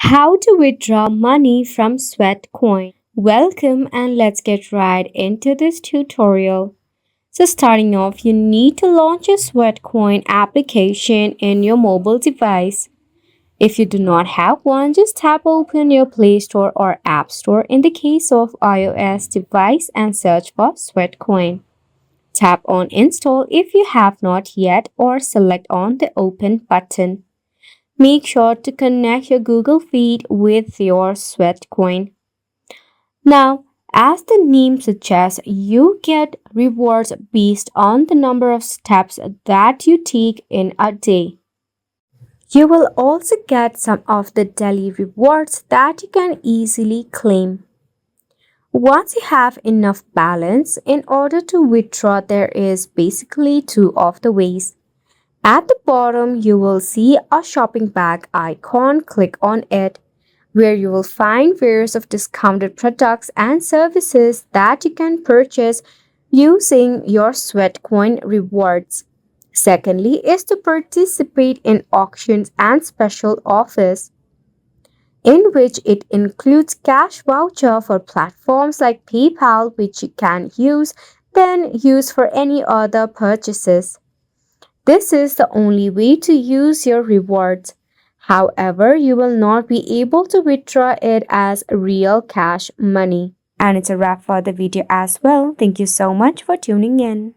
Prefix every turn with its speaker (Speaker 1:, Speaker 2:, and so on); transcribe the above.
Speaker 1: How to withdraw money from Sweatcoin. Welcome and let's get right into this tutorial. So starting off, you need to launch a Sweatcoin application in your mobile device. If you do not have one, just tap open your Play Store or App Store in the case of iOS device and search for Sweatcoin. Tap on Install if you have not yet or select on the Open button. Make sure to connect your Google Feed with your Sweatcoin. Now, as the name suggests, you get rewards based on the number of steps that you take in a day. You will also get some of the daily rewards that you can easily claim. Once you have enough balance, in order to withdraw, there is basically two of the ways. At the bottom, you will see a shopping bag icon. Click on it, where you will find various of discounted products and services that you can purchase using your Sweatcoin rewards. Secondly, is to participate in auctions and special offers, in which it includes cash voucher for platforms like PayPal, which you can then use for any other purchases. This is the only way to use your rewards. However, you will not be able to withdraw it as real cash money. And it's a wrap for the video as well. Thank you so much for tuning in.